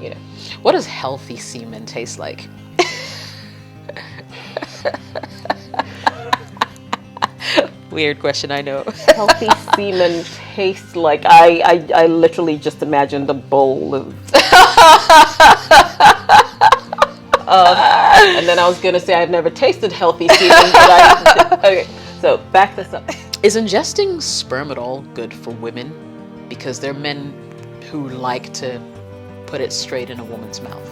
you know. What does healthy semen taste like? Weird question, I know. Healthy semen tastes like, I literally just imagined a bowl of and then I was gonna say I've never tasted healthy semen, but okay, so back this up. Is ingesting sperm at all good for women? Because there are men who like to put it straight in a woman's mouth.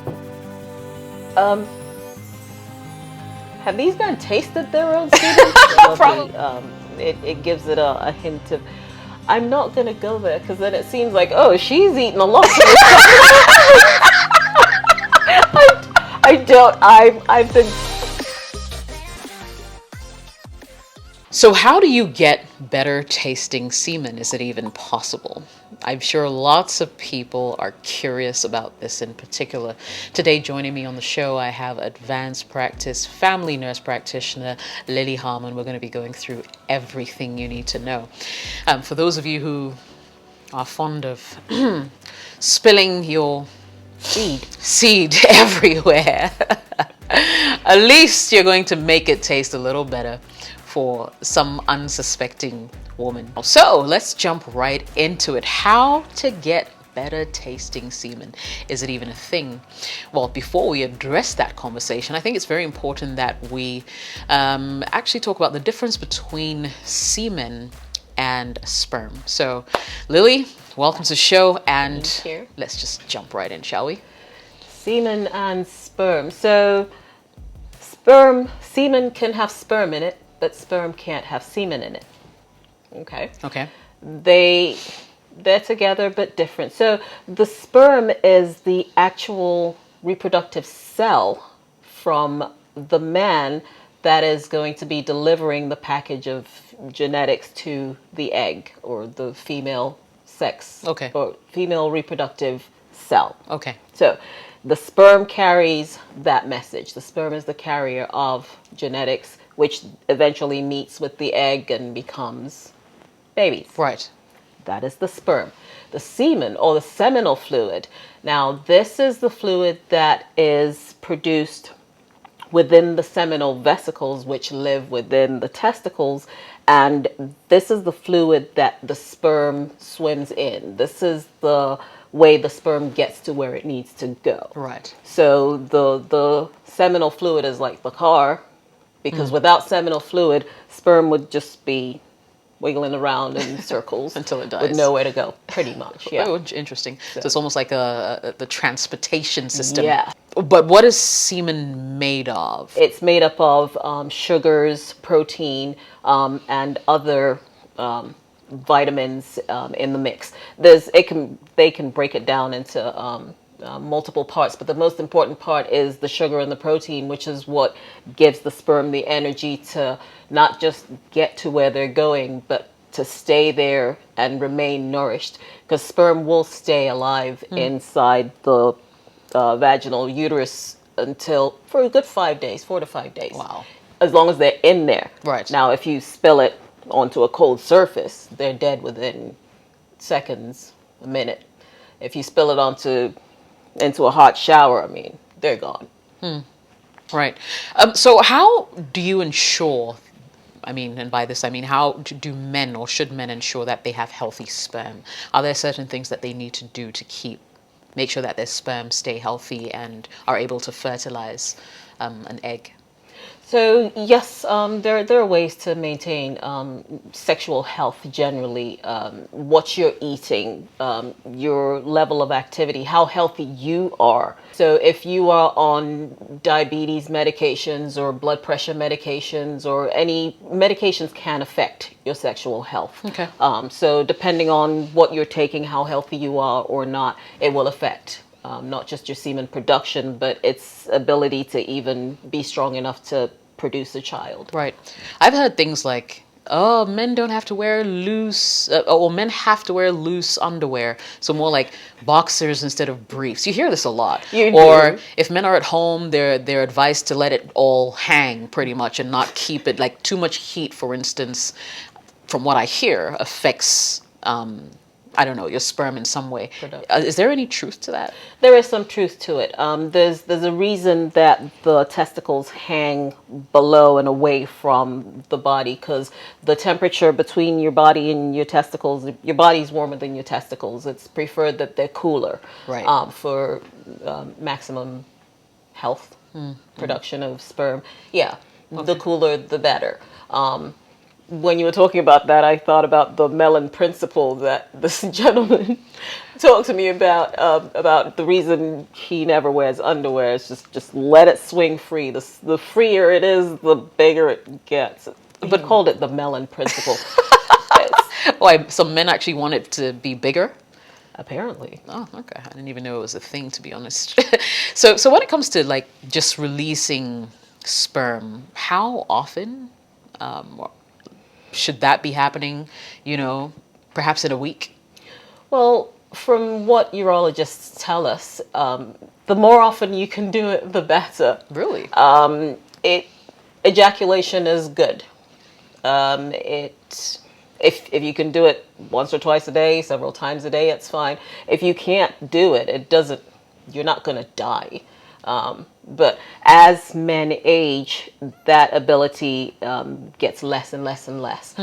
Have these men tasted their own semen? Probably. It gives it a hint of. I'm not gonna go there because then it seems like, oh, she's eating a lot. I've been. So how do you get better tasting semen? Is it even possible? I'm sure lots of people are curious about this in particular. Today, joining me on the show, I have advanced practice family nurse practitioner Lily Harmon. We're going to be going through everything you need to know. For those of you who are fond of spilling your seed everywhere, at least you're going to make it taste a little better for some unsuspecting woman. So let's jump right into it. How to get better tasting semen? Is it even a thing? Well, before we address that conversation, I think it's very important that we actually talk about the difference between semen and sperm. So Lily, welcome to the show, and let's just jump right in, shall we? Semen and sperm. So semen can have sperm in it, but sperm can't have semen in it. Okay. They're together but different. So the sperm is the actual reproductive cell from the man that is going to be delivering the package of genetics to the egg, or the female sex, or female reproductive cell. Okay. So the sperm carries that message. The sperm is the carrier of genetics, which eventually meets with the egg and becomes babies. Right. That is the sperm. The semen, or the seminal fluid. Now, this is the fluid that is produced within the seminal vesicles, which live within the testicles, and this is the fluid that the sperm swims in. This is the way the sperm gets to where it needs to go. Right. So the seminal fluid is like the car, because without seminal fluid, sperm would just be wiggling around in circles until it dies, with nowhere to go, pretty much. Yeah. Oh, interesting. So it's almost like the transportation system. Yeah. But what is semen made of? It's made up of sugars, protein, and other vitamins in the mix. They can break it down into multiple parts, but the most important part is the sugar and the protein, which is what gives the sperm the energy to not just get to where they're going, but to stay there and remain nourished, because sperm will stay alive inside the vaginal uterus for a good 5 days, 4 to 5 days. Wow. As long as they're in there. Right. Now, if you spill it onto a cold surface, they're dead within seconds, a minute. If you spill it into a hot shower, I mean, they're gone. Right. So how do you ensure, and by this I mean, how do men, or should men, ensure that they have healthy sperm? Are there certain things that they need to do to make sure that their sperm stay healthy and are able to fertilize an egg? So yes, there are ways to maintain sexual health generally. What you're eating, your level of activity, how healthy you are. So if you are on diabetes medications or blood pressure medications, or any medications, can affect your sexual health. Okay. So depending on what you're taking, how healthy you are or not, it will affect not just your semen production, but its ability to even be strong enough to produce a child. Right. I've heard things like, oh, men don't have to wear loose, or men have to wear loose underwear. So more like boxers instead of briefs. You hear this a lot. Or if men are at home, they're advised to let it all hang pretty much and not keep it, like too much heat, for instance, from what I hear, affects I don't know, your sperm in some way. Production. Is there any truth to that? There is some truth to it. There's a reason that the testicles hang below and away from the body, because the temperature between your body and your testicles, your body's warmer than your testicles. It's preferred that they're cooler, Right. For maximum health, production of sperm. Yeah, the cooler the better. When you were talking about that, I thought about the melon principle that this gentleman talked to me about the reason he never wears underwear is just let it swing free. The freer it is, the bigger it gets. But called it the melon principle. Why, some men actually want it to be bigger? Apparently. Oh, okay. I didn't even know it was a thing, to be honest. So when it comes to like just releasing sperm, how often should that be happening? Perhaps in a week? Well, from what urologists tell us, the more often you can do it, the better. Really? Ejaculation is good. If you can do it once or twice a day, several times a day, it's fine. If you can't do it, you're not going to die. But as men age, that ability gets less and less and less.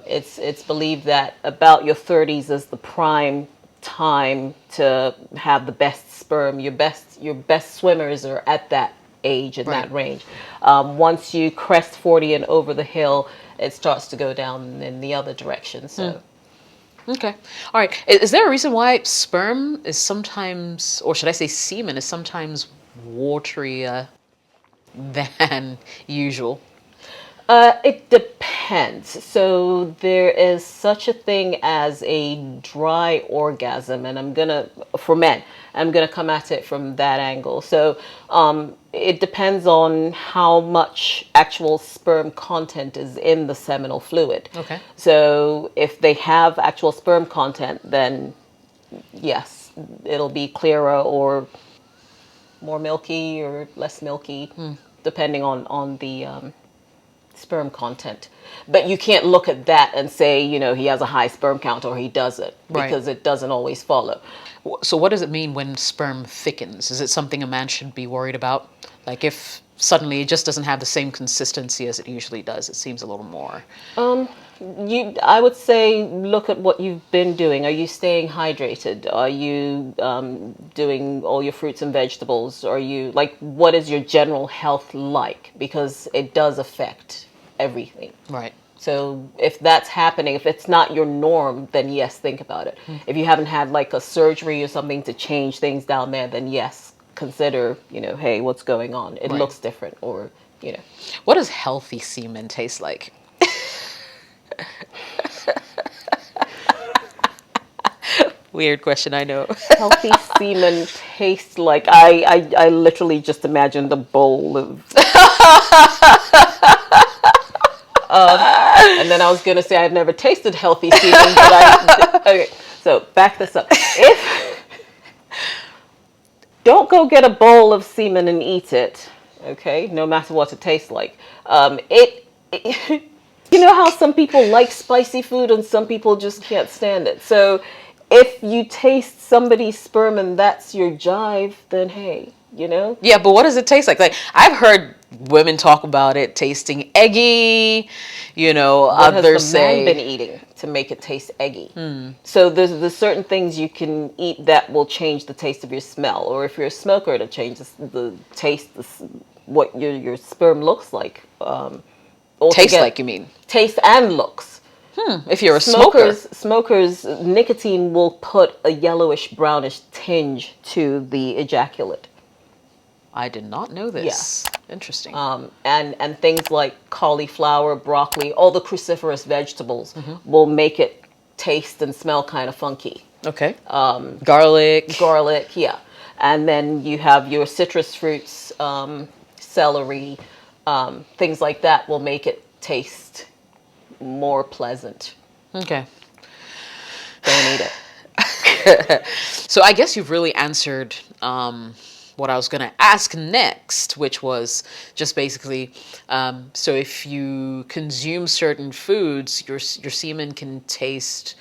It's believed that about your 30s is the prime time to have the best sperm. Your best swimmers are at that age in that range. Once you crest 40 and over the hill, it starts to go down in the other direction. So. Okay. All right. Is there a reason why sperm is sometimes, or should I say semen is sometimes waterier than usual? It depends. So there is such a thing as a dry orgasm, and for men, I'm gonna come at it from that angle. So it depends on how much actual sperm content is in the seminal fluid. Okay. So if they have actual sperm content, then yes, it'll be clearer or more milky or less milky, depending on the sperm content. But you can't look at that and say, he has a high sperm count or he doesn't, because it doesn't always follow. So what does it mean when sperm thickens? Is it something a man should be worried about? Like if suddenly it just doesn't have the same consistency as it usually does, it seems a little more. I would say look at what you've been doing. Are you staying hydrated? Are you doing all your fruits and vegetables? Are you what is your general health like? Because it does affect everything. Right. So if that's happening, if it's not your norm, then yes, think about it. If you haven't had a surgery or something to change things down there, then yes, consider, hey, what's going on? It looks different, or. What does healthy semen taste like? Weird question, I know. Healthy semen tastes like I literally just imagined a bowl of. And then I was gonna say I've never tasted healthy semen, but okay. So back this up. Don't go get a bowl of semen and eat it. Okay, no matter what it tastes like. You know how some people like spicy food and some people just can't stand it. So if you taste somebody's sperm and that's your jive, then hey, Yeah, but what does it taste like? Like I've heard women talk about it tasting eggy, What others has the say man been eating to make it taste eggy? So there's certain things you can eat that will change the taste of your smell, or if you're a smoker, it'll change the taste, what your sperm looks like. taste like, you mean? Taste and looks. If you're a smoker. Smokers, nicotine will put a yellowish brownish tinge to the ejaculate. I did not know this. Yeah. Interesting. And things like cauliflower, broccoli, all the cruciferous vegetables will make it taste and smell kind of funky. Okay. Garlic, yeah. And then you have your citrus fruits, celery, things like that will make it taste more pleasant. Okay. Don't eat it. So I guess you've really answered what I was going to ask next, which was just basically, so if you consume certain foods, your semen can taste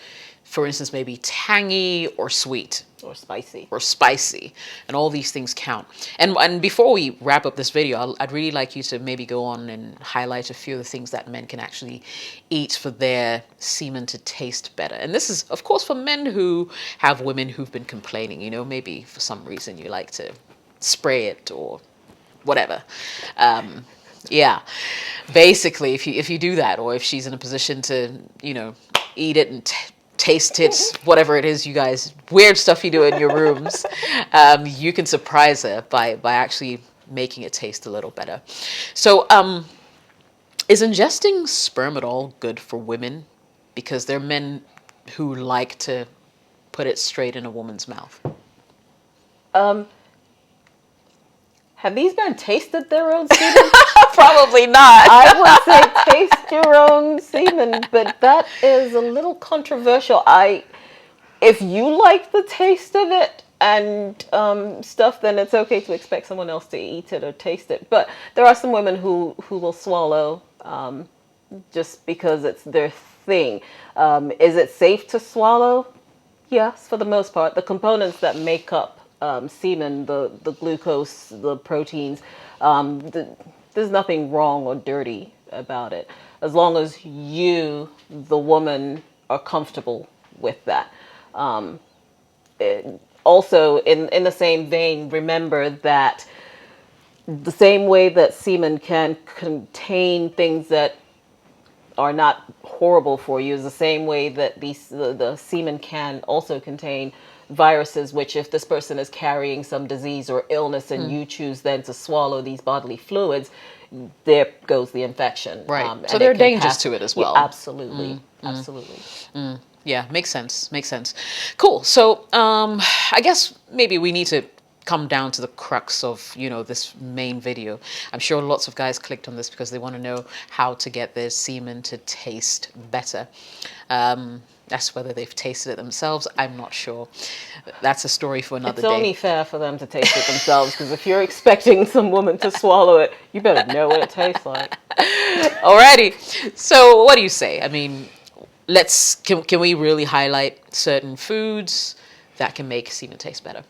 for instance, maybe tangy or sweet Or spicy. or spicy, and all these things count. And before we wrap up this video, I'd really like you to maybe go on and highlight a few of the things that men can actually eat for their semen to taste better. And this is, of course, for men who have women who've been complaining, you know, maybe for some reason you like to spray it or whatever. Yeah, basically, if you do that, or if she's in a position to, you know, eat it and taste it, whatever it is you guys, weird stuff you do in your rooms, you can surprise her by actually making it taste a little better. So is ingesting sperm at all good for women? Because there are men who like to put it straight in a woman's mouth. Have these men tasted their own semen? Probably not. I would say taste your own semen, but that is a little controversial. If you like the taste of it and stuff, then it's okay to expect someone else to eat it or taste it. But there are some women who will swallow just because it's their thing. Is it safe to swallow? Yes, for the most part. The components that make up semen, the glucose, the proteins, there's nothing wrong or dirty about it, as long as you, the woman, are comfortable with that. Also, in the same vein, remember that the same way that semen can contain things that are not horrible for you is the same way that the semen can also contain viruses, which if this person is carrying some disease or illness and you choose then to swallow these bodily fluids, there goes the infection. Right. So there are dangers to it as well. Yeah, absolutely. Absolutely. Yeah, makes sense. Makes sense. Cool. So I guess maybe we need to come down to the crux of, you know, this main video. I'm sure lots of guys clicked on this because they want to know how to get their semen to taste better. That's whether they've tasted it themselves, I'm not sure. That's a story for another day. It's only fair for them to taste it themselves, because if you're expecting some woman to swallow it, you better know what it tastes like. Alrighty. So what do you say? I mean, can we really highlight certain foods that can make semen taste better?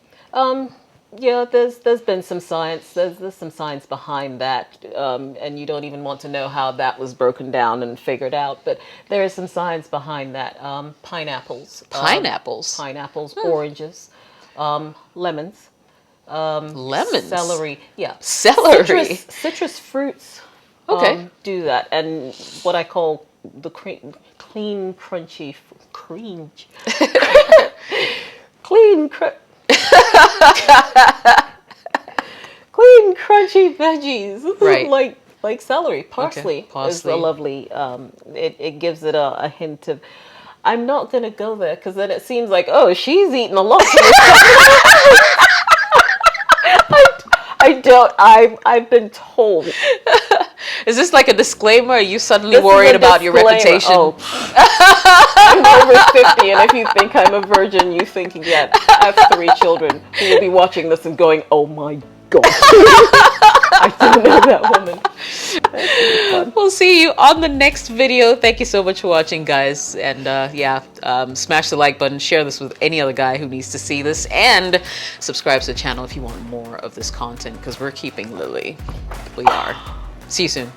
Yeah, there's been some science. There's some science behind that, and you don't even want to know how that was broken down and figured out. But there is some science behind that. Pineapples. Pineapples, oranges, lemons. Lemons? Celery. Yeah. Celery? Citrus fruits. Okay. Do that. And what I call the clean, crunchy, clean, clean, crunchy veggies, right? like celery, parsley. Okay. Is a lovely. It gives it a hint of. I'm not gonna go there because then it seems like, oh, she's eating a lot. I don't. I've been told. Is this like a disclaimer? Are you suddenly worried about your reputation? Oh. I'm over 50, and if you think I'm a virgin, you think, yeah, I have 3 children who will be watching this and going, oh my God. I don't know that woman. We'll see you on the next video. Thank you so much for watching, guys. And smash the like button, share this with any other guy who needs to see this, and subscribe to the channel if you want more of this content, because we're keeping Lily. We are. See you soon.